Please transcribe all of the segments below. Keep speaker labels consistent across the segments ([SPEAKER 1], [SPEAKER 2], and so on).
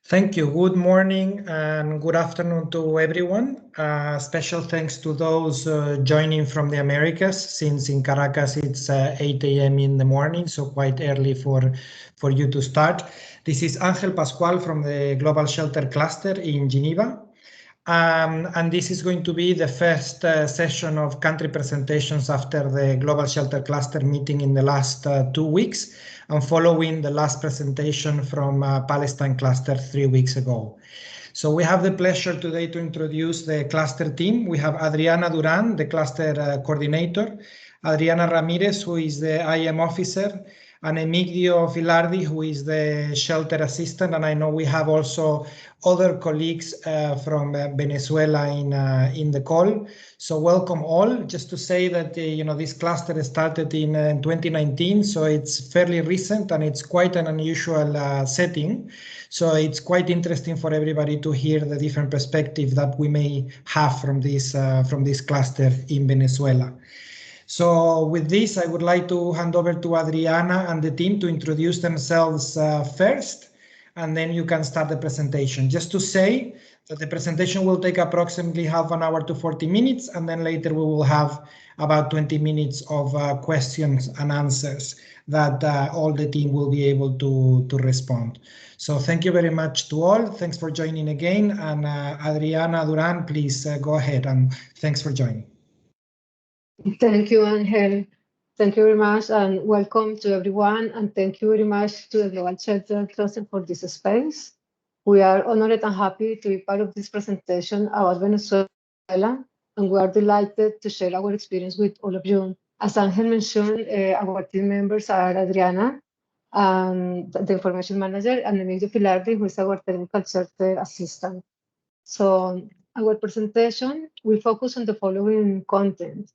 [SPEAKER 1] Thank you. Good morning and good afternoon to everyone. Special thanks to those joining from the Americas, since in Caracas it's 8 a.m. in the morning, so quite early for you to start. This is Angel Pascual from the Global Shelter Cluster in Geneva. And this is going to be the first session of country presentations after the Global Shelter Cluster meeting in the last 2 weeks, and following the last presentation from Palestine Cluster 3 weeks ago. So we have the pleasure today to introduce the cluster team. We have Adriana Duran, the cluster coordinator, Adriana Ramirez, who is the IM officer, and Emigdio Filardi, who is the shelter assistant. And I know we have also other colleagues from Venezuela in the call. So welcome all. Just to say that this cluster started in 2019, so it's fairly recent and it's quite an unusual setting. So it's quite interesting for everybody to hear the different perspective that we may have from this cluster in Venezuela. So with this, I would like to hand over to Adriana and the team to introduce themselves first, and then you can start the presentation. Just to say that the presentation will take approximately half an hour to 40 minutes, and then later we will have about 20 minutes of questions and answers that all the team will be able to respond. So thank you very much to all. Thanks for joining again. And Adriana Duran, please go ahead, and thanks for joining.
[SPEAKER 2] Thank you, Angel. Thank you very much, and welcome to everyone. And thank you very much to the Global Shelter Cluster for this space. We are honored and happy to be part of this presentation about Venezuela, and we are delighted to share our experience with all of you. As Angel mentioned, our team members are Adriana, the information manager, and Emilio Filardi, who is our technical shelter assistant. So our presentation will focus on the following content: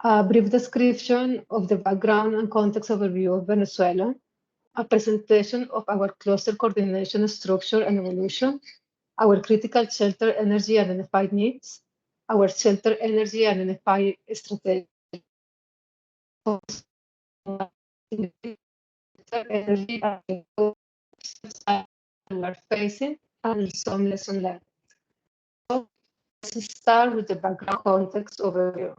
[SPEAKER 2] a brief description of the background and context overview of Venezuela, a presentation of our cluster coordination structure and evolution, our critical shelter energy and identified needs, our shelter energy and identified strategy, energy we are facing, and some lessons learned. So let's start with the background context overview.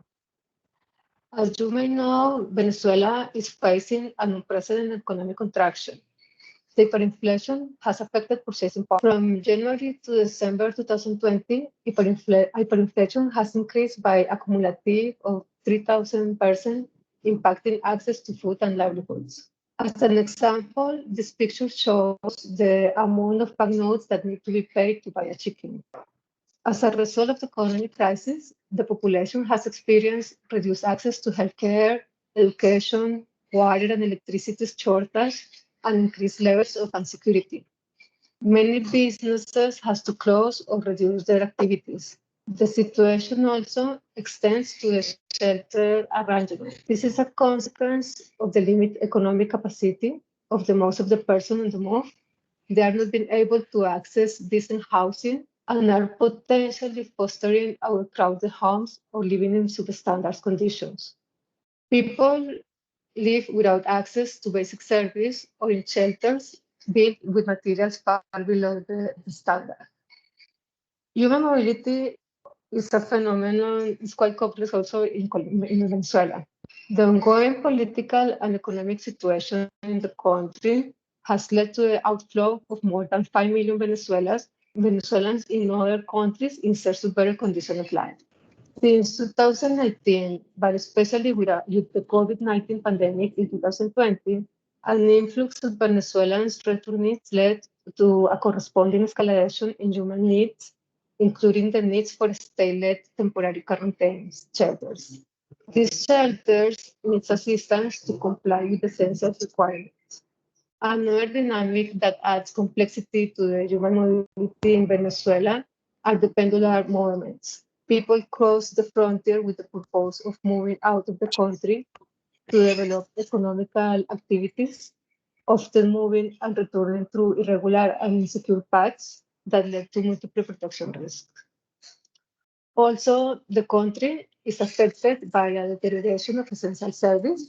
[SPEAKER 2] As you may know, Venezuela is facing an unprecedented economic contraction. The hyperinflation has affected purchasing power. From January to December 2020, hyperinflation has increased by a cumulative of 3,000%, impacting access to food and livelihoods. As an example, this picture shows the amount of banknotes that need to be paid to buy a chicken. As a result of the economic crisis, the population has experienced reduced access to healthcare, education, water and electricity shortage, and increased levels of insecurity. Many businesses have to close or reduce their activities. The situation also extends to the shelter arrangement. This is a consequence of the limited economic capacity of the most of the person on the move. They are not being able to access decent housing and are potentially fostering overcrowded homes or living in substandard conditions. People live without access to basic service or in shelters built with materials far below the standard. Human mobility is a phenomenon, it's quite complex also in Venezuela. The ongoing political and economic situation in the country has led to the outflow of more than 5 million Venezuelans in other countries in search of better conditions of life. Since 2019, but especially with the COVID-19 pandemic in 2020, an influx of Venezuelans returnees led to a corresponding escalation in human needs, including the needs for state-led temporary quarantine shelters. These shelters need assistance to comply with the census requirements. Another dynamic that adds complexity to the human mobility in Venezuela are the pendular movements. People cross the frontier with the purpose of moving out of the country to develop economical activities, often moving and returning through irregular and insecure paths that led to multiple protection risks. Also, the country is affected by a deterioration of essential services,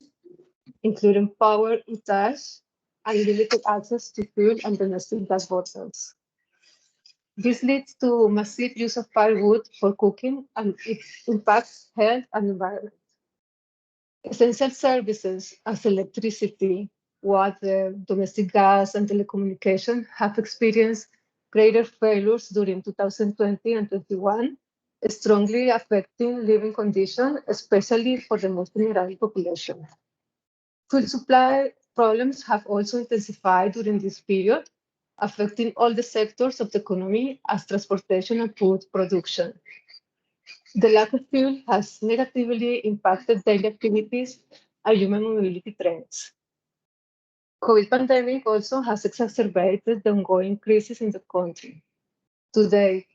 [SPEAKER 2] including power outage and limited access to fuel and domestic gas bottles. This leads to massive use of firewood for cooking, and it impacts health and environment. Essential services as electricity, water, domestic gas, and telecommunication have experienced greater failures during 2020 and 21, strongly affecting living conditions, especially for the most vulnerable population. Food supply problems have also intensified during this period, affecting all the sectors of the economy as transportation and food production. The lack of fuel has negatively impacted daily activities and human mobility trends. COVID pandemic also has exacerbated the ongoing crisis in the country. Today,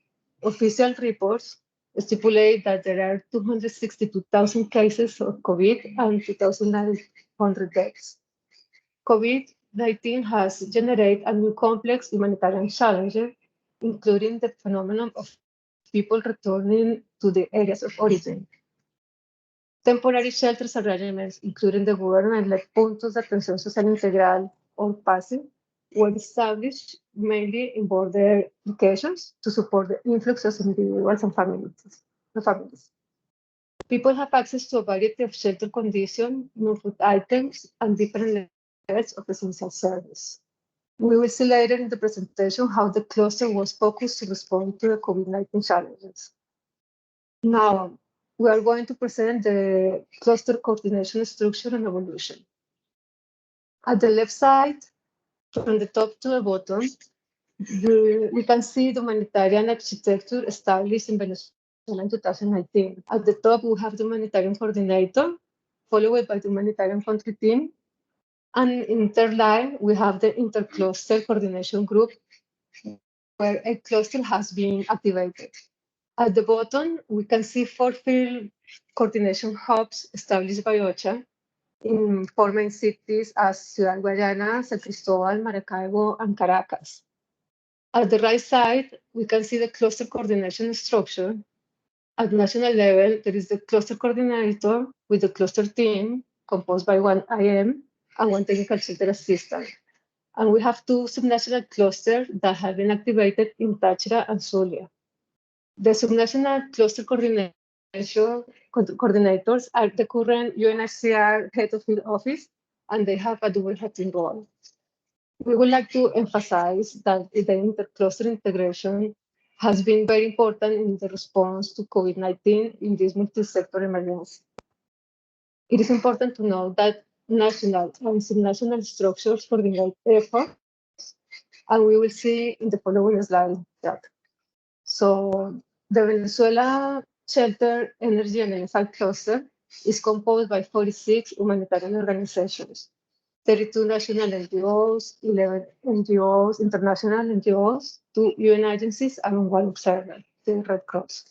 [SPEAKER 2] official reports stipulate that there are 262,000 cases of COVID and 2,900 deaths. COVID-19 has generated a new complex humanitarian challenge, including the phenomenon of people returning to the areas of origin. Temporary shelters arrangements, including the government-led Puntos de Atención Social Integral or PASI, were established mainly in border locations to support the influx of individuals and families. People have access to a variety of shelter conditions, non-food items, and different levels of essential service. We will see later in the presentation how the cluster was focused to respond to the COVID-19 challenges. Now, we are going to present the cluster coordination structure and evolution. At the left side, from the top to the bottom, we can see the humanitarian architecture established in Venezuela in 2019. At the top, we have the humanitarian coordinator, followed by the humanitarian country team. And in third line, we have the intercluster coordination group, where a cluster has been activated. At the bottom, we can see 4 field coordination hubs established by OCHA in 4 main cities as Ciudad Guayana, San Cristobal, Maracaibo, and Caracas. At the right side, we can see the cluster coordination structure. At national level, there is the cluster coordinator with the cluster team composed by 1 IM and 1 technical center assistant. And we have 2 subnational clusters that have been activated in Táchira and Zulia. The subnational cluster coordinators are the current UNHCR head of field office, and they have a dual hatting role. We would like to emphasize that the intercluster integration has been very important in the response to COVID-19 in this multi-sector emergency. It is important to note that national and subnational structures coordinate efforts, and we will see in the following slide that. So the Venezuela Shelter, Energy, and Elephant Cluster is composed by 46 humanitarian organizations, 32 national NGOs, 11 NGOs, international NGOs, 2 UN agencies, and 1 observer, the Red Cross.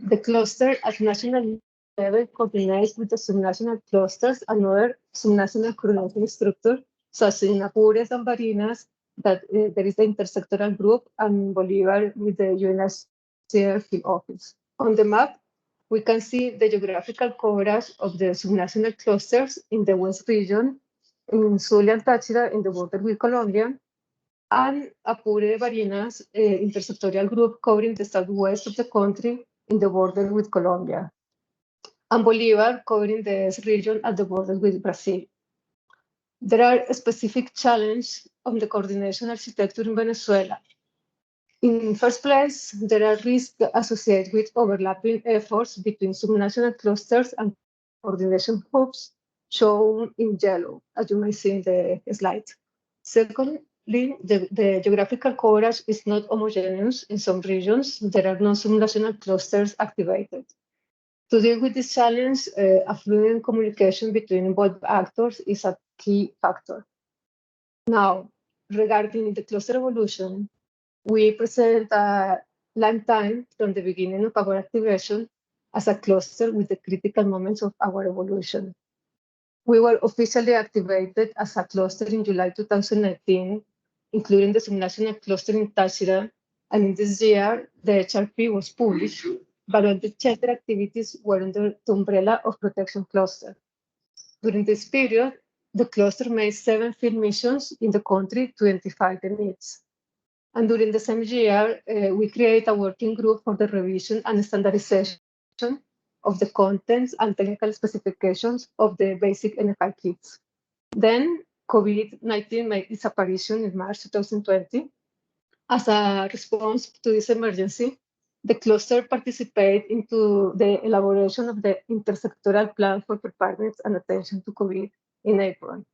[SPEAKER 2] The cluster at national level coordinates with the subnational clusters and other subnational coordination structures, such as in Apures and Barinas, that there is the intersectoral group, and Bolivar with the UNHCR field office. On the map, we can see the geographical coverage of the subnational clusters in the West region, in Zulia and Táchira in the border with Colombia, and Apure Barinas intersectorial group covering the southwest of the country in the border with Colombia, and Bolivar covering the region at the border with Brazil. There are specific challenges on the coordination architecture in Venezuela. In first place, there are risks associated with overlapping efforts between subnational clusters and coordination hubs, shown in yellow, as you may see in the slide. Secondly, the geographical coverage is not homogeneous. In some regions, there are no subnational clusters activated. To deal with this challenge, a fluent communication between involved actors is a key factor. Now, regarding the cluster evolution, we present a lifetime from the beginning of our activation as a cluster with the critical moments of our evolution. We were officially activated as a cluster in July 2019, including the subnational cluster in Táchira, and in this year, the HRP was published, but all the shelter activities were under the umbrella of Protection Cluster. During this period, the cluster made 7 field missions in the country to identify the needs. And during the same year, we create a working group for the revision and standardization of the contents and technical specifications of the basic NFI kits. Then COVID-19 made its apparition in March 2020. As a response to this emergency, the cluster participated into the elaboration of the intersectoral plan for preparedness and attention to COVID in April.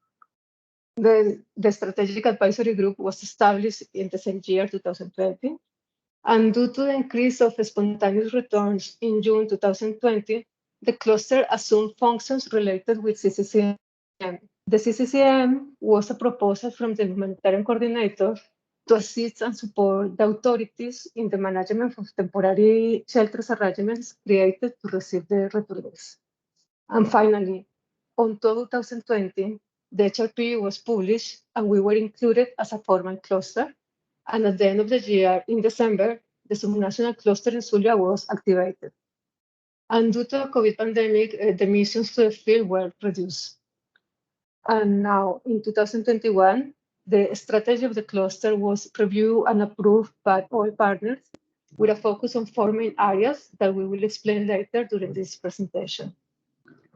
[SPEAKER 2] The strategic advisory group was established in the same year, 2020, and due to the increase of spontaneous returns in June 2020, the cluster assumed functions related with CCCM. The CCCM was a proposal from the Humanitarian Coordinator to assist and support the authorities in the management of temporary shelters arrangements created to receive the returnees. And finally, on 2020, the HRP was published and we were included as a formal cluster. And at the end of the year, in December, the subnational cluster in Zulia was activated. And due to the COVID pandemic, the missions to the field were reduced. And now in 2021, the strategy of the cluster was reviewed and approved by all partners with a focus on 4 main areas that we will explain later during this presentation.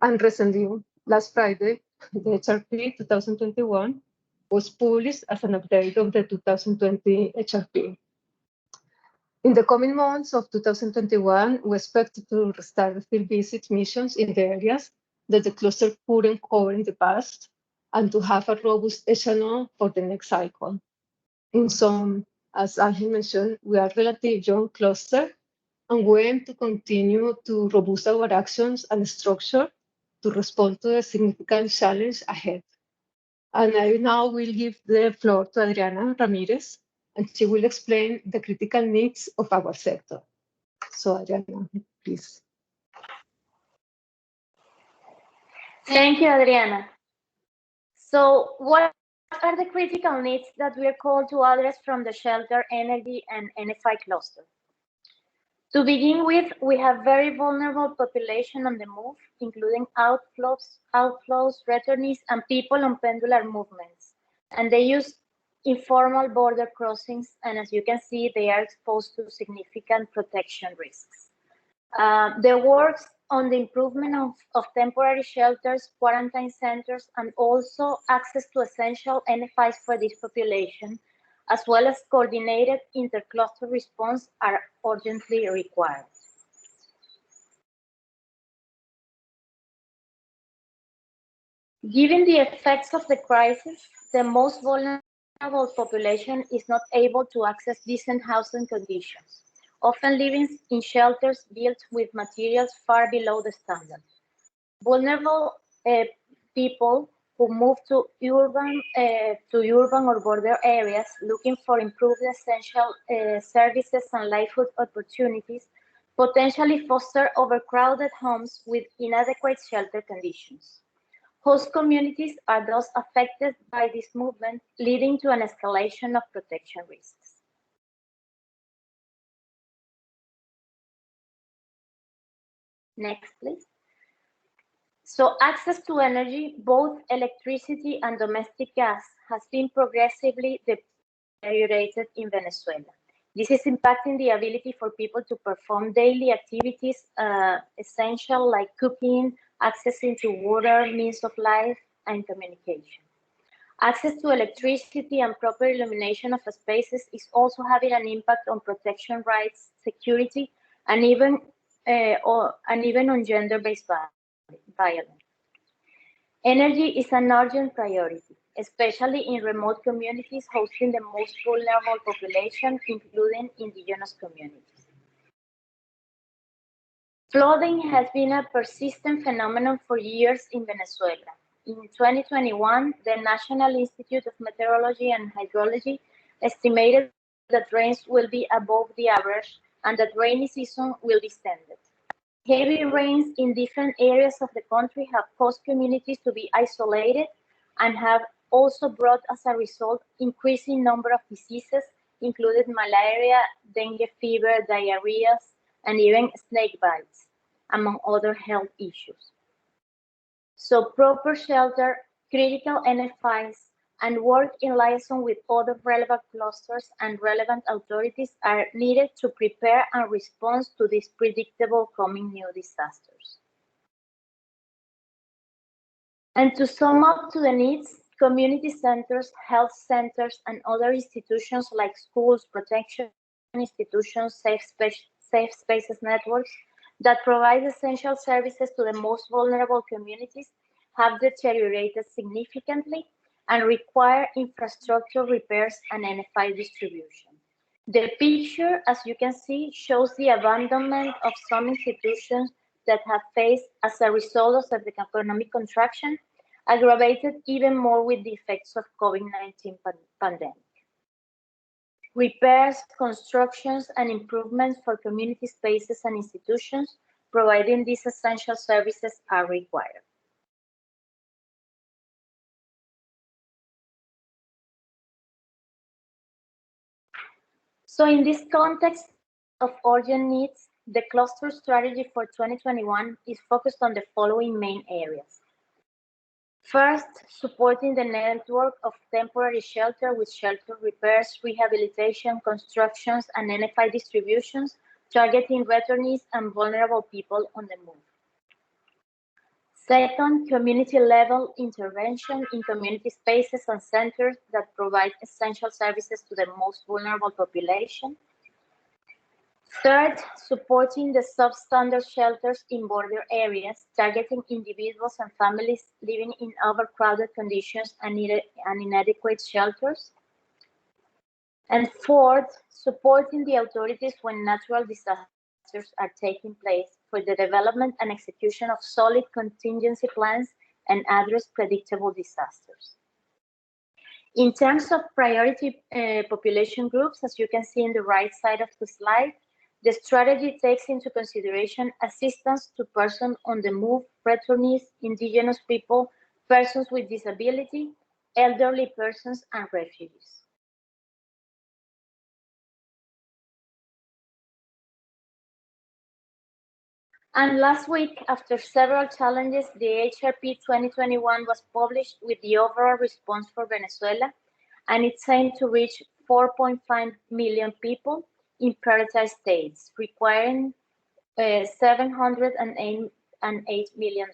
[SPEAKER 2] And recently, last Friday, the HRP 2021 was published as an update of the 2020 HRP. In the coming months of 2021, we expect to restart the field visit missions in the areas that the cluster couldn't cover in the past, and to have a robust echelon for the next cycle. In sum, as Angel mentioned, we are a relatively young cluster, and we aim to continue to robust our actions and structure to respond to the significant challenge ahead. And I now will give the floor to Adriana Ramirez, and she will explain the critical needs of our sector. So Adriana, please.
[SPEAKER 3] Thank you, Adriana. So what are the critical needs that we are called to address from the shelter, energy, and NFI cluster? To begin with, we have very vulnerable population on the move, including outflows, returnees, and people on pendular movements. And they use informal border crossings, and as you can see, they are exposed to significant protection risks. The works on the improvement of temporary shelters, quarantine centers, and also access to essential NFIs for this population, as well as coordinated intercluster response, are urgently required. Given the effects of the crisis, the most vulnerable population is not able to access decent housing conditions, often living in shelters built with materials far below the standard. Vulnerable people who move to urban or border areas looking for improved essential services and livelihood opportunities potentially foster overcrowded homes with inadequate shelter conditions. Host communities are thus affected by this movement, leading to an escalation of protection risks. Next, please. So access to energy, both electricity and domestic gas, has been progressively deteriorated in Venezuela. This is impacting the ability for people to perform daily activities essential like cooking, accessing to water, means of life, and communication. Access to electricity and proper illumination of spaces is also having an impact on protection rights, security, and even on gender-based violence. Energy is an urgent priority, especially in remote communities hosting the most vulnerable population, including indigenous communities. Flooding has been a persistent phenomenon for years in Venezuela. In 2021, the National Institute of Meteorology and Hydrology estimated that rains will be above the average and that rainy season will be extended. Heavy rains in different areas of the country have caused communities to be isolated and have also brought as a result increasing number of diseases, including malaria, dengue fever, diarrhea, and even snake bites, among other health issues. So proper shelter, critical NFIs, and work in liaison with other relevant clusters and relevant authorities are needed to prepare and respond to these predictable coming new disasters. And to sum up to the needs, community centers, health centers, and other institutions like schools, protection institutions, safe spaces networks that provide essential services to the most vulnerable communities have deteriorated significantly and require infrastructure repairs and NFI distribution. The picture, as you can see, shows the abandonment of some institutions that have faced as a result of the economic contraction, aggravated even more with the effects of COVID-19 pandemic. Repairs, constructions, and improvements for community spaces and institutions providing these essential services are required. So in this context of urgent needs, the cluster strategy for 2021 is focused on the following main areas. First, supporting the network of temporary shelter with shelter repairs, rehabilitation, constructions, and NFI distributions, targeting returnees and vulnerable people on the move. Second, community-level intervention in community spaces and centers that provide essential services to the most vulnerable population. Third, supporting the substandard shelters in border areas, targeting individuals and families living in overcrowded conditions and inadequate shelters. And fourth, supporting the authorities when natural disasters are taking place for the development and execution of solid contingency plans and address predictable disasters. In terms of priority population groups, as you can see in the right side of the slide, the strategy takes into consideration assistance to persons on the move, returnees, indigenous people, persons with disability, elderly persons, and refugees. And last week, after several challenges, the HRP 2021 was published with the overall response for Venezuela, and it's aimed to reach 4.5 million people in prioritized states, requiring $708 million.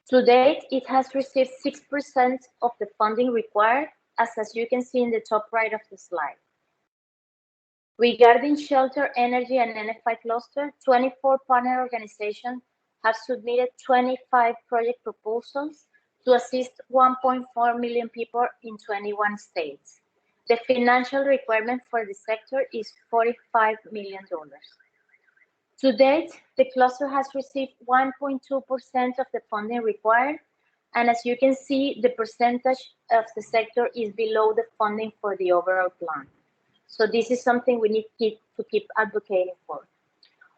[SPEAKER 3] To date, it has received 6% of the funding required, as you can see in the top right of the slide. Regarding shelter, energy, and NFI cluster, 24 partner organizations have submitted 25 project proposals to assist 1.4 million people in 21 states. The financial requirement for the sector is $45 million. To date, the cluster has received 1.2% of the funding required, and as you can see, the percentage of the sector is below the funding for the overall plan. So this is something we need to keep advocating for.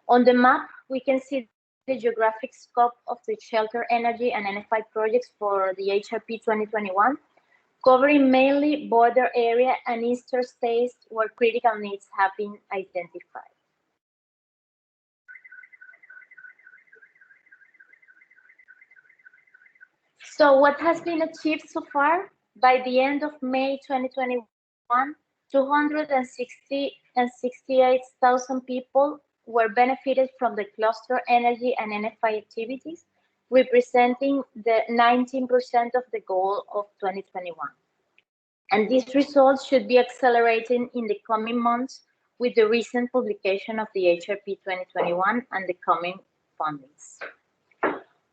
[SPEAKER 3] On the map, we can see the geographic scope of the shelter, energy, and NFI projects for the HRP 2021, covering mainly border area and eastern states where critical needs have been identified. So what has been achieved so far? By the end of May 2021, 268,000 people were benefited from the cluster energy and NFI activities, representing the 19% of the goal of 2021. And these results should be accelerating in the coming months with the recent publication of the HRP 2021 and the coming fundings.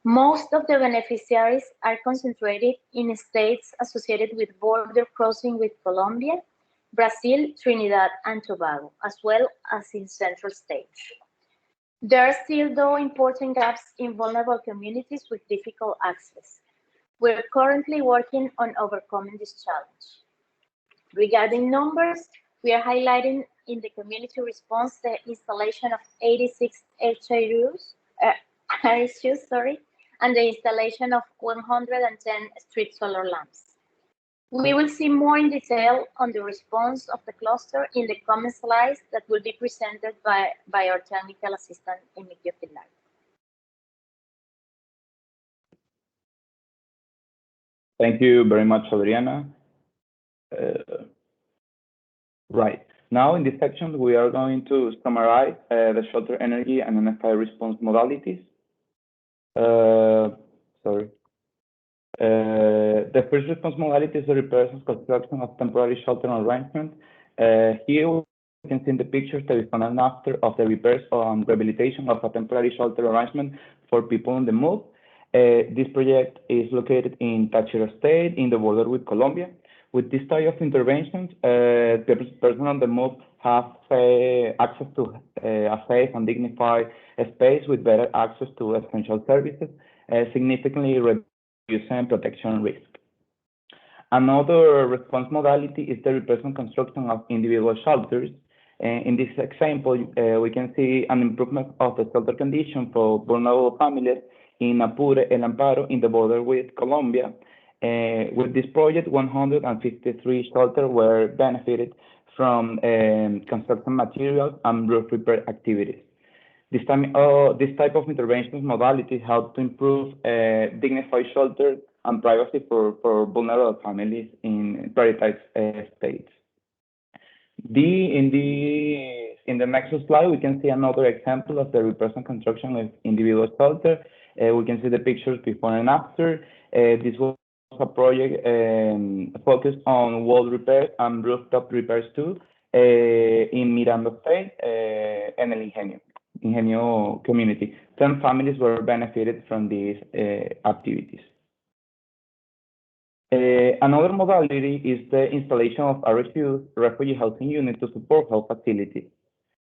[SPEAKER 3] Most of the beneficiaries are concentrated in states associated with border crossing with Colombia, Brazil, Trinidad, and Tobago, as well as in central states. There are still, though, important gaps in vulnerable communities with difficult access. We're currently working on overcoming this challenge. Regarding numbers, we are highlighting in the community response the installation of 86 RSUs, and the installation of 110 street solar lamps. We will see more in detail on the response of the cluster in the coming slides that will be presented by our technical assistant, Emilio Pilar.
[SPEAKER 4] Thank you very much, Adriana. Right. Now, in this section, we are going to summarize the shelter energy and NFI response modalities. Sorry. The first response modality is the repairs and construction of temporary shelter arrangement. Here we can see in the pictures the before and after of the repairs and rehabilitation of a temporary shelter arrangement for people on the move. This project is located in Táchira State, in the border with Colombia. With this type of interventions, the person on the move have access to a safe and dignified space with better access to essential services, significantly reducing protection risk. Another response modality is the repair and construction of individual shelters. In this example, we can see an improvement of the shelter condition for vulnerable families in Apure, El Amparo, in the border with Colombia. With this project, 153 shelters were benefited from construction materials and roof repair activities. This type of intervention modality helps to improve dignified shelter and privacy for vulnerable families in prioritized states. In the next slide, we can see another example of the repair and construction of individual shelter. We can see the pictures before and after. This was a project focused on wall repairs and rooftop repairs too in Miranda State and El Ingenio community. 10 families were benefited from these activities. Another modality is the installation of RSUs, refugee housing units, to support health facilities.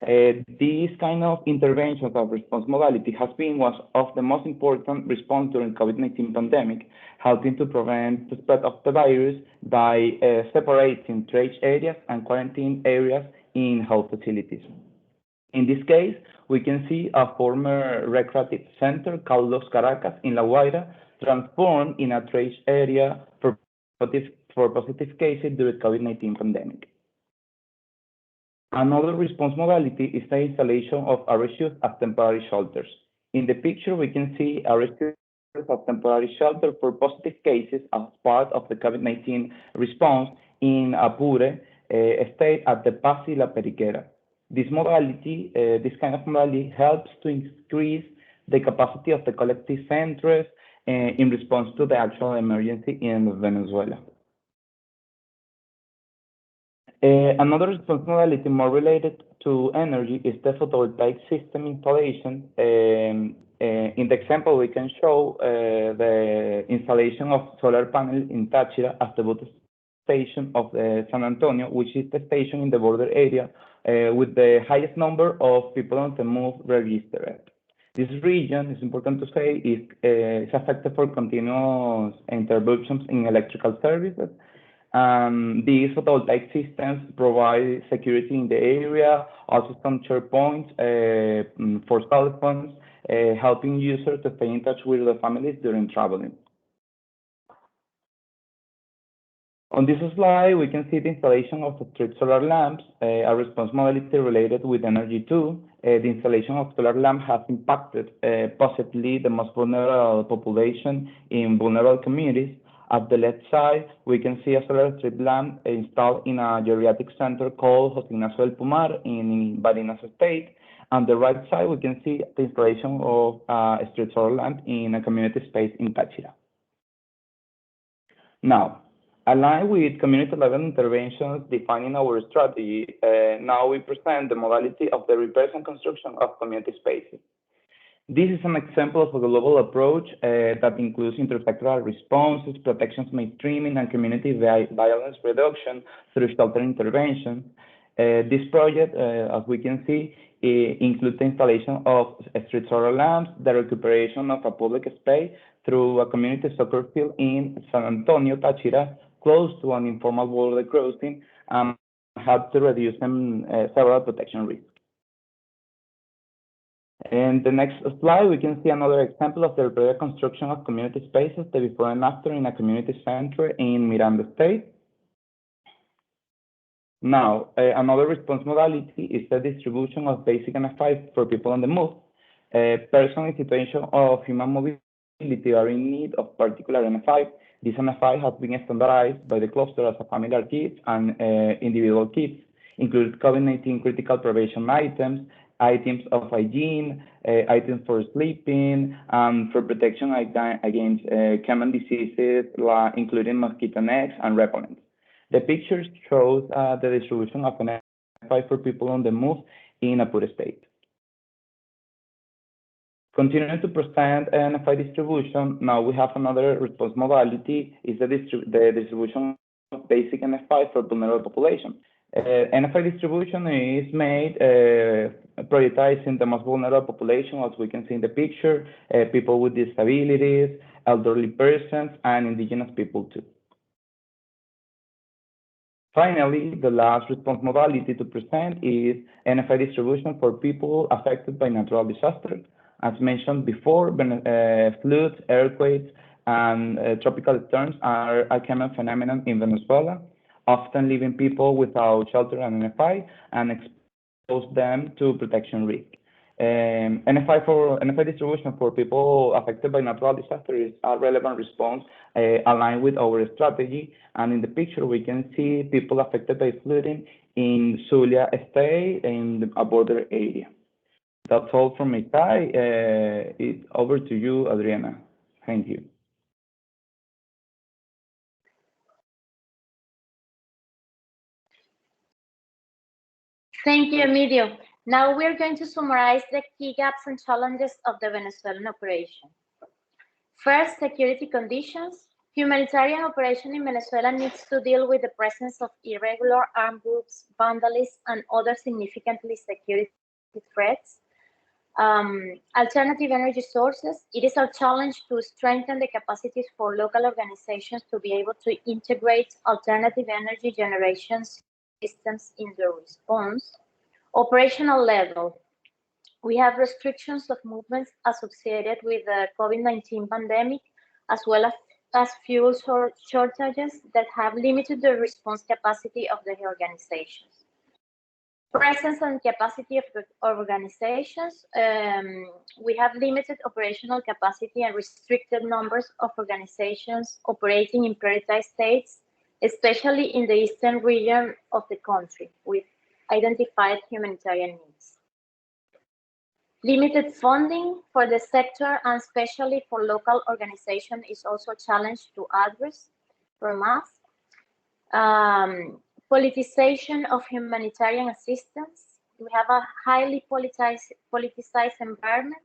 [SPEAKER 4] This kind of intervention of response modality has been one of the most important response during COVID-19 pandemic, helping to prevent the spread of the virus by separating trade areas and quarantine areas in health facilities. In this case, we can see a former recreative center called Los Caracas in La Guaira transformed in a trade area for positive cases during COVID-19 pandemic. Another response modality is the installation of RSUs as temporary shelters. In the picture, we can see RSUs as temporary shelter for positive cases as part of the COVID-19 response in Apure state at the Paz y La Periquera. This kind of modality helps to increase the capacity of the collective centers in response to the actual emergency in Venezuela. Another response modality more related to energy is the photovoltaic system installation. In the example, we can show the installation of solar panels in Táchira at the bus station of San Antonio, which is the station in the border area with the highest number of people on the move registered. This region, it's important to say, is affected for continuous interruptions in electrical services. These photovoltaic systems provide security in the area, also some share points for cell phones, helping users to stay in touch with their families during traveling. On this slide, we can see the installation of street solar lamps, a response modality related with energy too. The installation of solar lamps has impacted positively the most vulnerable population in vulnerable communities. At the left side, we can see a solar street lamp installed in a geriatric center called José Ignacio del Pumar in Barinas State. On the right side, we can see the installation of a street solar lamp in a community space in Táchira. Now, aligned with community-level interventions defining our strategy, now we present the modality of the repairs and construction of community spaces. This is an example of a global approach that includes intersectoral responses, protections mainstreaming, and community violence reduction through shelter intervention. This project, as we can see, includes the installation of street solar lamps, the recuperation of a public space through a community soccer field in San Antonio, Táchira, close to an informal border crossing, and help to reduce several protection risks. In the next slide, we can see another example of the repair construction of community spaces, the before and after in a community center in Miranda State. Now, another response modality is the distribution of basic NFI for people on the move. Persons in situation of human mobility are in need of particular NFI. This NFI has been standardized by the cluster as a familiar kit and individual kits, including COVID-19 critical prevention items, items of hygiene, items for sleeping, for protection against common diseases, including mosquito nets and repellents. The picture shows the distribution of NFI for people on the move in a poor state. Continuing to present NFI distribution, now we have another response modality, is the distribution of basic NFI for vulnerable population. NFI distribution is made prioritizing the most vulnerable population, as we can see in the picture, people with disabilities, elderly persons, and indigenous people too. Finally, the last response modality to present is NFI distribution for people affected by natural disasters. As mentioned before, floods, earthquakes, and tropical storms are a common phenomenon in Venezuela, often leaving people without shelter and NFI and expose them to protection risk. NFI distribution for people affected by natural disaster is a relevant response aligned with our strategy. And in the picture, we can see people affected by flooding in Zulia State in a border area. That's all from my side. It's over to you, Adriana. Thank you.
[SPEAKER 3] Thank you, Emilio. Now we're going to summarize the key gaps and challenges of the Venezuelan operation. First, security conditions. Humanitarian operation in Venezuela needs to deal with the presence of irregular armed groups, vandalism, and other significantly security threats. Alternative energy sources. It is our challenge to strengthen the capacities for local organizations to be able to integrate alternative energy generation systems in the response. Operational level. We have restrictions of movements associated with the COVID-19 pandemic, as well as fuel shortages that have limited the response capacity of the organizations. Presence and capacity of organizations. We have limited operational capacity and restricted numbers of organizations operating in prioritized states, especially in the eastern region of the country, with identified humanitarian needs. Limited funding for the sector, and especially for local organizations, is also a challenge to address from us. Politicization of humanitarian assistance. We have a highly politicized environment,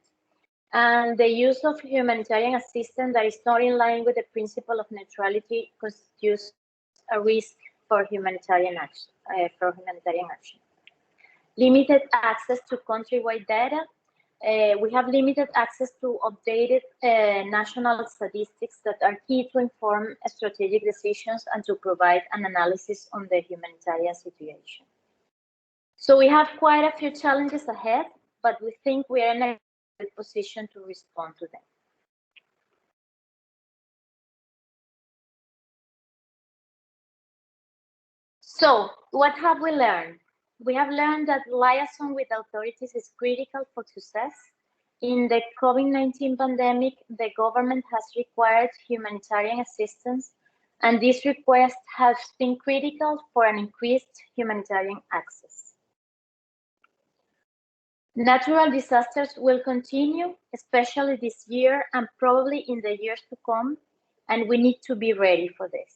[SPEAKER 3] and the use of humanitarian assistance that is not in line with the principle of neutrality constitutes a risk for humanitarian action. Limited access to countrywide data. We have limited access to updated national statistics that are key to inform strategic decisions and to provide an analysis on the humanitarian situation. So we have quite a few challenges ahead, but we think we are in a good position to respond to them. So what have we learned? We have learned that liaison with authorities is critical for success. In the COVID-19 pandemic, the government has required humanitarian assistance, and this request has been critical for an increased humanitarian access. Natural disasters will continue, especially this year and probably in the years to come, and we need to be ready for this.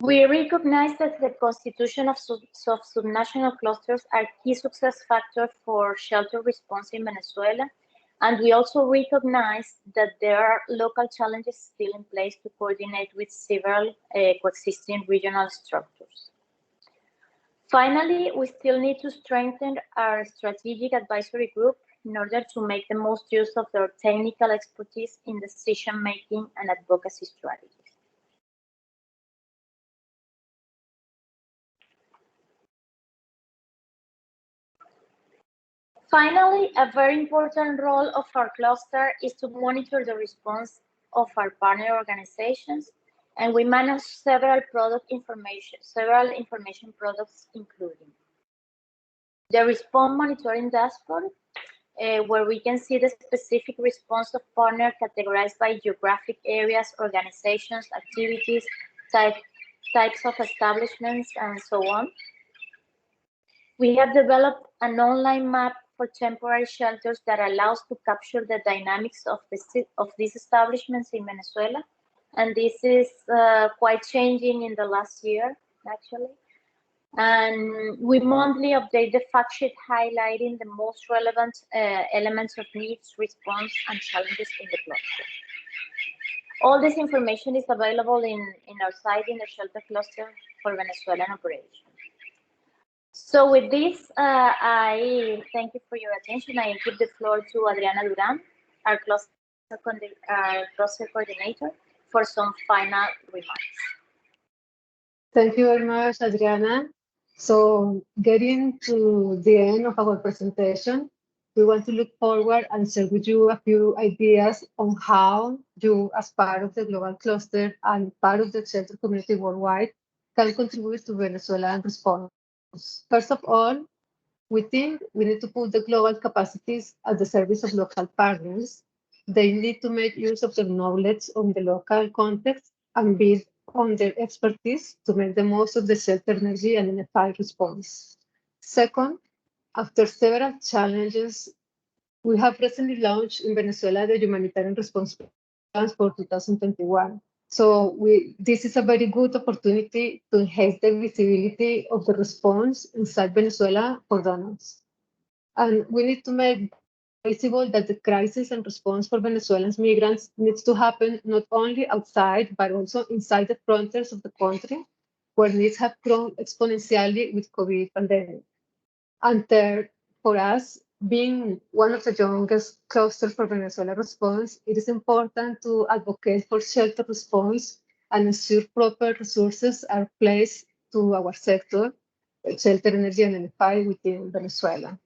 [SPEAKER 3] We recognize that the constitution of subnational clusters are key success factors for shelter response in Venezuela, and we also recognize that there are local challenges still in place to coordinate with several coexisting regional structures. Finally, we still need to strengthen our strategic advisory group in order to make the most use of their technical expertise in decision-making and advocacy strategies. Finally, a very important role of our cluster is to monitor the response of our partner organizations, and we manage several information products, including the response monitoring dashboard. where we can see the specific response of partners categorized by geographic areas, organizations, activities, types of establishments, and so on. We have developed an online map for temporary shelters that allows to capture the dynamics of these establishments in Venezuela. And this is quite changing in the last year, actually. And we monthly update the fact sheet highlighting the most relevant elements of needs, response, and challenges in the cluster. All this information is available in our site in the shelter cluster for Venezuelan operations. So with this, I thank you for your attention. I give the floor to Adriana Duran, our cluster coordinator, for some final remarks.
[SPEAKER 2] Thank you very much, Adriana. So getting to the end of our presentation, we want to look forward and share with you a few ideas on how you, as part of the global cluster and part of the shelter community worldwide, can contribute to Venezuelan response. First of all, we think we need to put the global capacities at the service of local partners. They need to make use of their knowledge on the local context and build on their expertise to make the most of the shelter energy and NFI response. Second, after several challenges, we have recently launched in Venezuela the Humanitarian Response Plans for 2021. So this is a very good opportunity to enhance the visibility of the response inside Venezuela for donors. And we need to make visible that the crisis and response for Venezuelan migrants needs to happen not only outside, but also inside the frontiers of the country, where needs have grown exponentially with COVID pandemic. And third, for us, being one of the youngest clusters for Venezuela response, it is important to advocate for shelter response and ensure proper resources are placed to our sector, shelter energy and NFI within Venezuela.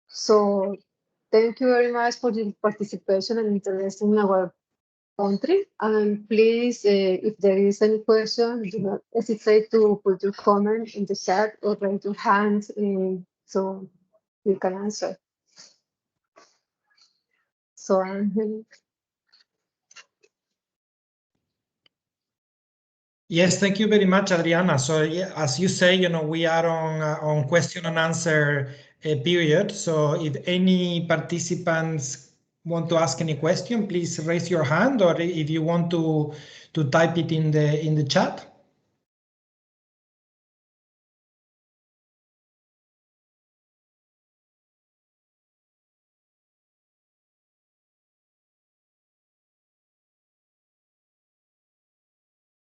[SPEAKER 2] So thank you very much for your participation and interest in our country. And please, if there is any question, do not hesitate to put your comment in the chat or raise your hand so we can answer. So, Angel.
[SPEAKER 1] Yes, thank you very much, Adriana. So yeah, as you say, we are on question and answer period. So if any participants want to ask any question, please raise your hand, or if you want to type it in the chat.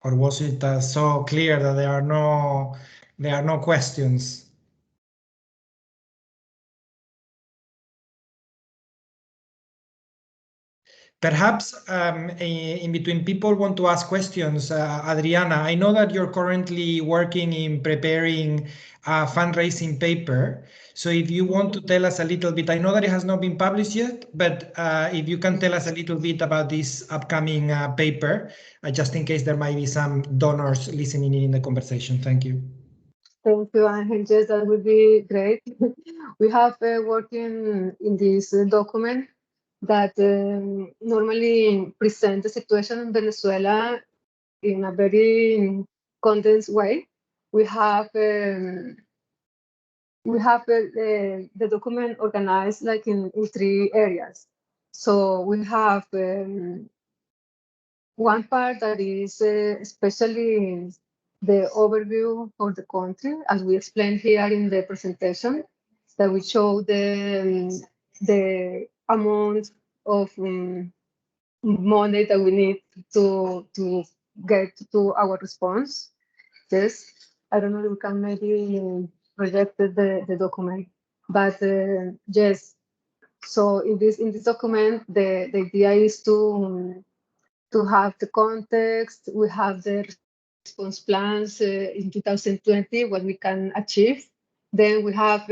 [SPEAKER 1] Or was it so clear that there are no questions? Perhaps in between people want to ask questions. Adriana, I know that you're currently working in preparing a fundraising paper. So if you want to tell us a little bit, I know that it has not been published yet, but if you can tell us a little bit about this upcoming paper, just in case there might be some donors listening in the conversation. Thank you.
[SPEAKER 2] Thank you, Angel. Yes, that would be great. We have working in this document that normally present the situation in Venezuela in a very condensed way. We have the document organized like in 3 areas. So we have one part that is especially the overview of the country, as we explained here in the presentation, that we show the amount of money that we need to get to our response. Yes, I don't know if we can maybe project the document, but yes. So in this document, the idea is to have the context. We have the response plans in 2020, what we can achieve. Then we have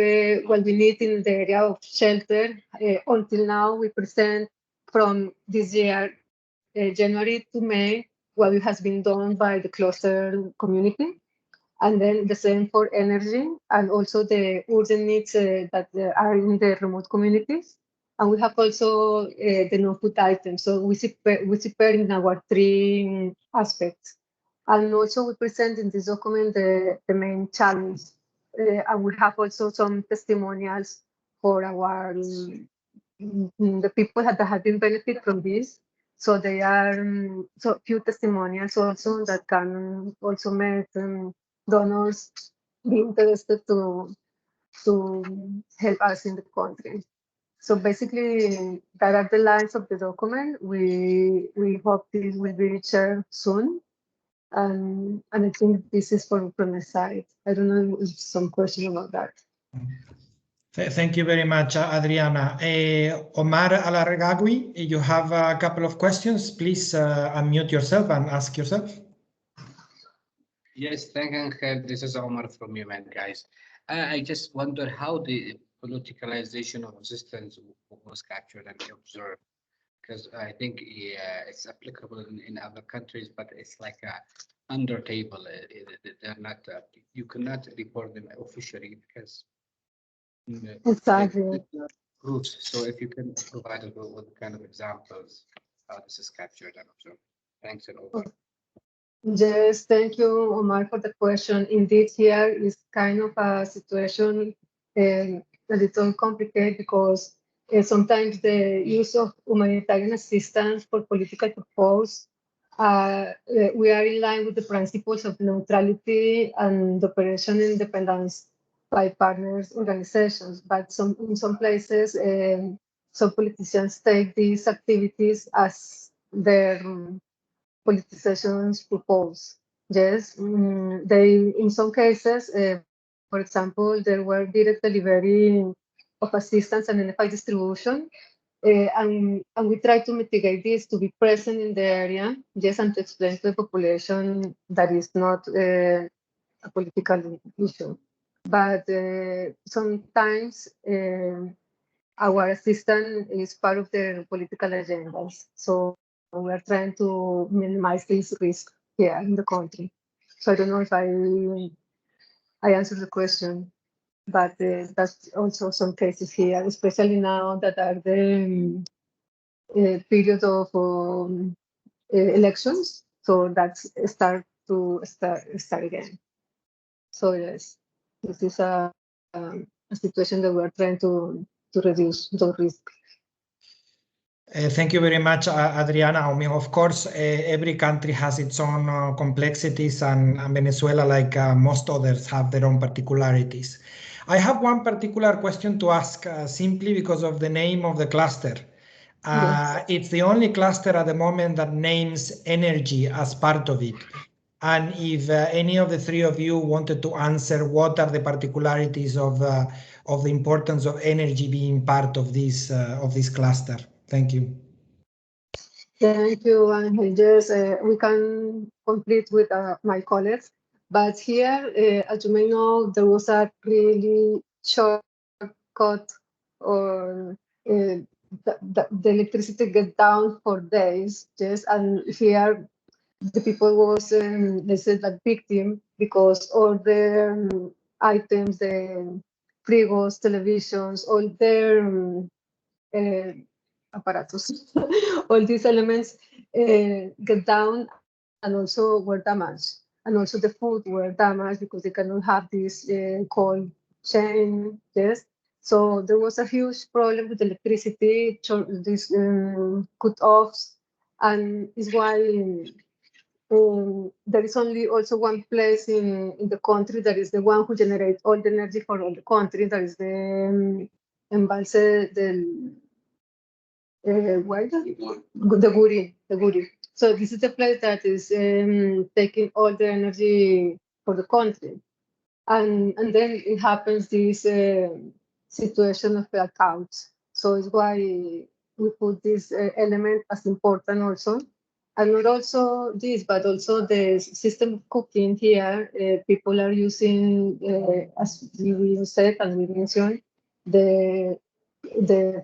[SPEAKER 2] what we need in the area of shelter. Until now, we present from this year, January to May, what has been done by the cluster community. And then the same for energy and also the urgent needs that are in the remote communities. And we have also the non-food items. So we separe in our three aspects. And also we present in this document the main challenge. And we have also some testimonials for our the people that have been benefit from this. So they are so few testimonials also that can also make donors be interested to help us in the country. So basically, that are the lines of the document. We hope this will be shared soon. And I think this is from my side. I don't know if some question about that.
[SPEAKER 1] Thank you very much, Adriana. Omar Alargagui, you have a couple of questions. Please unmute yourself and ask yourself.
[SPEAKER 5] Yes, thank you. This is Omar from Human, guys. I just wonder how the politicalization of assistance was captured and observed, because I think it's applicable in other countries, but it's like under table. They're not. You cannot report them officially because
[SPEAKER 2] Exactly.
[SPEAKER 5] proofs. So if you can provide us with kind of examples how this is captured and observed. Thanks and over.
[SPEAKER 2] Yes, thank you, Omar, for the question. Indeed, here is kind of a situation a little complicated because sometimes the use of humanitarian assistance for political purpose, we are in line with the principles of neutrality and operation independence by partners organizations. But in some places, some politicians take these activities as their politicians propose. Yes, they in some cases, for example, there were direct delivery of assistance and NFI distribution, and we try to mitigate this to be present in the area, yes, and to explain to the population that is not a political issue. But sometimes our assistance is part of their political agendas. So we are trying to minimize this risk here in the country. So I don't know if I answered the question, but that's also some cases here, especially now that are the period of elections. So that's start again. So yes, this is a situation that we're trying to reduce the risk.
[SPEAKER 1] Thank you very much, Adriana. I mean, of course, every country has its own complexities, and Venezuela, like most others, have their own particularities. I have one particular question to ask simply because of the name of the cluster.
[SPEAKER 2] Yes.
[SPEAKER 1] It's the only cluster at the moment that names energy as part of it. And if any of the three of you wanted to answer what are the particularities of the importance of energy being part of this cluster. Thank you.
[SPEAKER 2] Thank you, Angel. Yes, we can complete with my colleagues. But here, as you may know, there was a really short cut or the electricity get down for days. Yes, and here the people was, they said, like victim because all the items, the frigos, televisions, all their apparatus, all these elements get down and also were damaged. And also the food were damaged because they cannot have this cold chain. Yes. So there was a huge problem with electricity, these cut-offs, and is why there is only also one place in the country that is the one who generates all the energy for all the country. That is the embalse del the Guri. So this is the place that is taking all the energy for the country, and then it happens this situation of blackouts. So it's why we put this element as important also, and not also this, but also the system of cooking here. People are using, as we said and we mentioned, the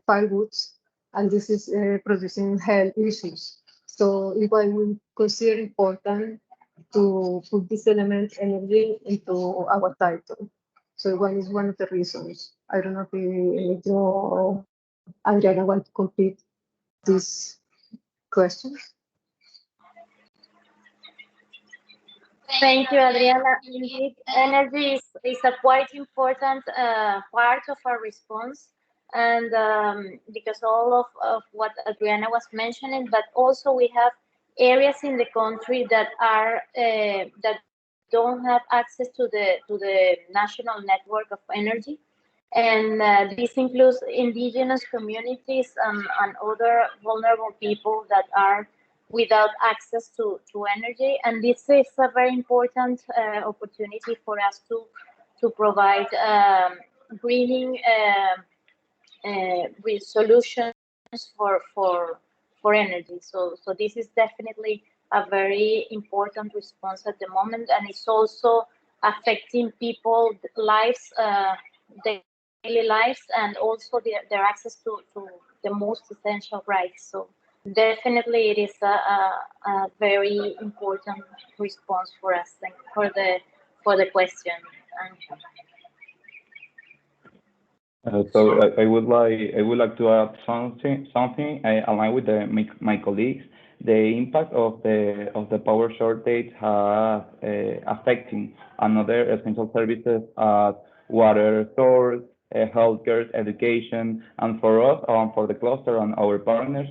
[SPEAKER 2] firewoods, and this is producing health issues. So it's why we consider important to put this element energy into our title. So one is one of the reasons. I don't know if you or Adriana want to complete this question.
[SPEAKER 3] Thank you, Adriana. Indeed, energy is a quite important part of our response, and because all of what Adriana was mentioning, but also we have areas in the country that are that don't have access to the national network of energy, and this includes indigenous communities and other vulnerable people that are without access to energy. And this is a very important opportunity for us to provide greening solutions for energy. So this is definitely a very important response at the moment, and it's also affecting people's lives, daily lives, and also their access to the most essential rights. So definitely it is a very important response for us. Thank you for the question.
[SPEAKER 4] So I would like to add something aligned with my colleagues. The impact of the power shortage has affecting another essential services, water source, healthcare, education, and for us, for the cluster and our partners,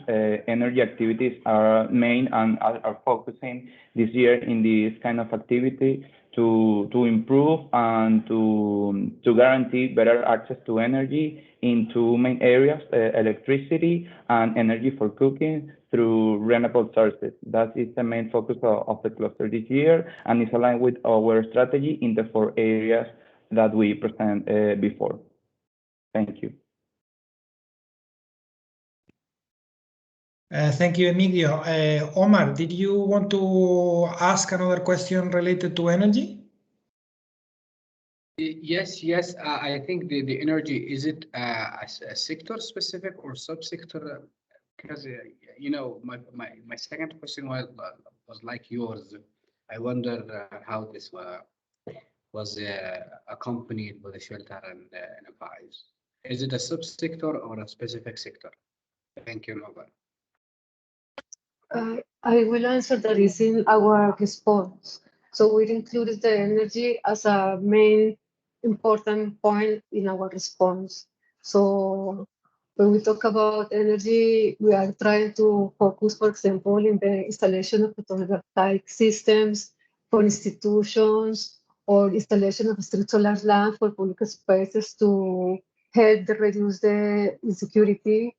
[SPEAKER 4] energy activities are main and are focusing this year in this kind of activity to improve and to guarantee better access to energy in two main areas, electricity and energy for cooking through renewable sources. That is the main focus of the cluster this year, and is aligned with our strategy in the 4 areas that we present before. Thank you.
[SPEAKER 1] Thank you, Emilio. Omar, did you want to ask another question related to energy?
[SPEAKER 5] Yes. I think the energy, is it a sector specific or subsector? Because my second question was like yours. I wonder how this was accompanied with the shelter and advice. Is it a subsector or a specific sector? Thank you, Nova.
[SPEAKER 2] I will answer that is in our response. So we included the energy as a main important point in our response. So when we talk about energy, we are trying to focus, for example, in the installation of photovoltaic systems for institutions or installation of street solar lamps for public spaces to help reduce the insecurity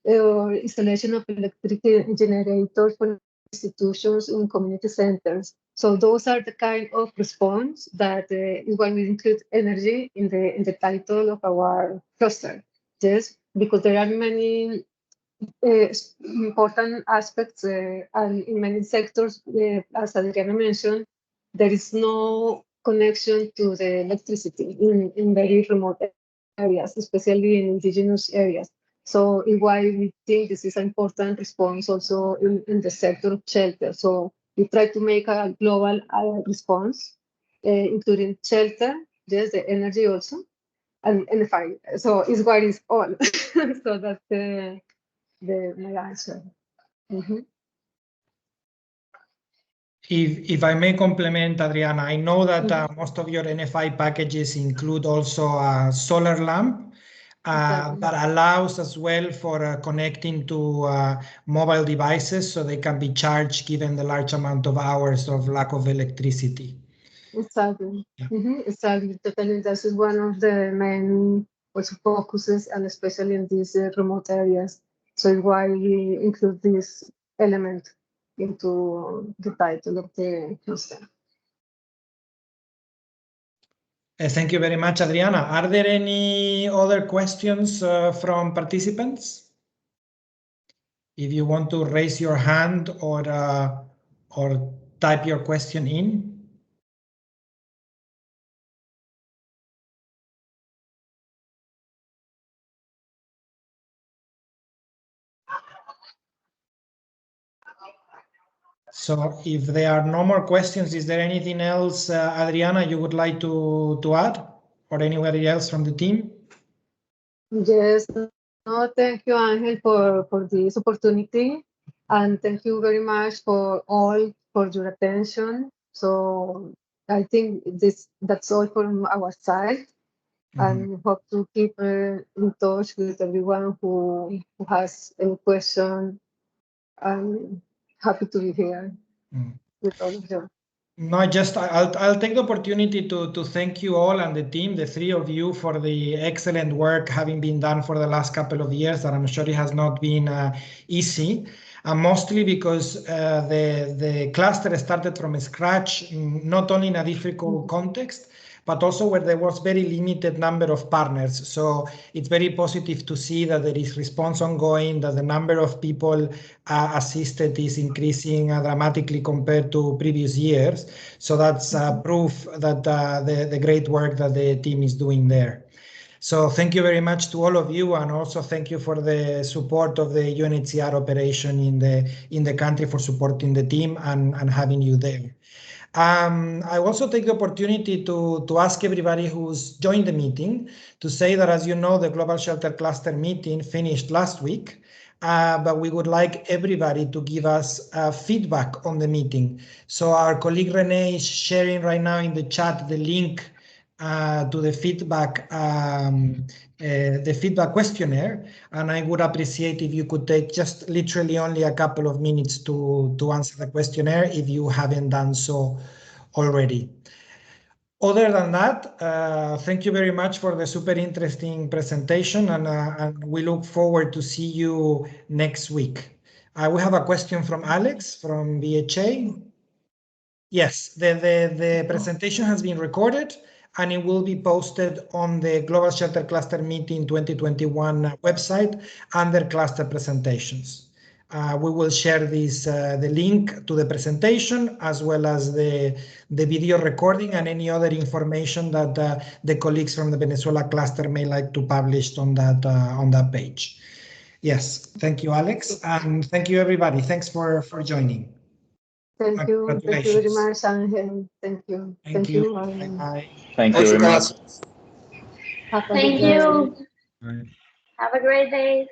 [SPEAKER 2] or installation of electric generators for institutions in community centers. So those are the kind of response that is when we include energy in the title of our cluster. Yes, because there are many important aspects and in many sectors, as Adriana mentioned, there is no connection to the electricity in very remote areas, especially in indigenous areas. So in why we think this is an important response also in the sector of shelter. So we try to make a global response, including shelter, yes, the energy also, and the fire. So it's what is all. So that's my answer.
[SPEAKER 1] If I may complement, Adriana, I know that most of your NFI packages include also a solar lamp that allows as well for connecting to mobile devices so they can be charged given the large amount of hours of lack of electricity.
[SPEAKER 2] Exactly. Yeah. Exactly. Totally. That is one of the main also focuses, and especially in these remote areas. So why we include this element into the title of the cluster.
[SPEAKER 1] Thank you very much, Adriana. Are there any other questions from participants? If you want to raise your hand or type your question in. So if there are no more questions, is there anything else, Adriana, you would like to add, or anybody else from the team?
[SPEAKER 2] Yes, no, thank you, Angel, for this opportunity. And thank you very much for all for your attention. So I think that's all from our side. And hope to keep in touch with everyone who has any question. I'm happy to be here with all of you.
[SPEAKER 1] No, just I'll take the opportunity to thank you all and the team, the three of you, for the excellent work having been done for the last couple of years, that I'm sure it has not been easy, and mostly because the cluster started from scratch, not only in a difficult context, but also where there was very limited number of partners. So it's very positive to see that there is response ongoing, that the number of people assisted is increasing dramatically compared to previous years. So that's proof that the great work that the team is doing there. So thank you very much to all of you, and also thank you for the support of the UNHCR operation in the country, for supporting the team and having you there. I also take the opportunity to ask everybody who's joined the meeting to say that, as you know, the Global Shelter Cluster meeting finished last week, but we would like everybody to give us feedback on the meeting. So our colleague Renee is sharing right now in the chat the link to the feedback questionnaire, and I would appreciate if you could take just literally only a couple of minutes to answer the questionnaire if you haven't done so already. Other than that, thank you very much for the super interesting presentation, and we look forward to see you next week. We have a question from Alex from VHA. Yes, the presentation has been recorded, and it will be posted on the Global Shelter Cluster Meeting 2021 website under cluster presentations. We will share the link to the presentation, as well as the video recording and any other information that the colleagues from the Venezuela cluster may like to publish on that page. Yes, thank you, Alex, and thank you, everybody. Thanks for joining.
[SPEAKER 2] Thank you very much, Angel. Thank you.
[SPEAKER 1] Thank you.
[SPEAKER 2] Bye.
[SPEAKER 4] Thank you very much.
[SPEAKER 2] Have a
[SPEAKER 3] Thank
[SPEAKER 2] good day.
[SPEAKER 3] you. Have a great day.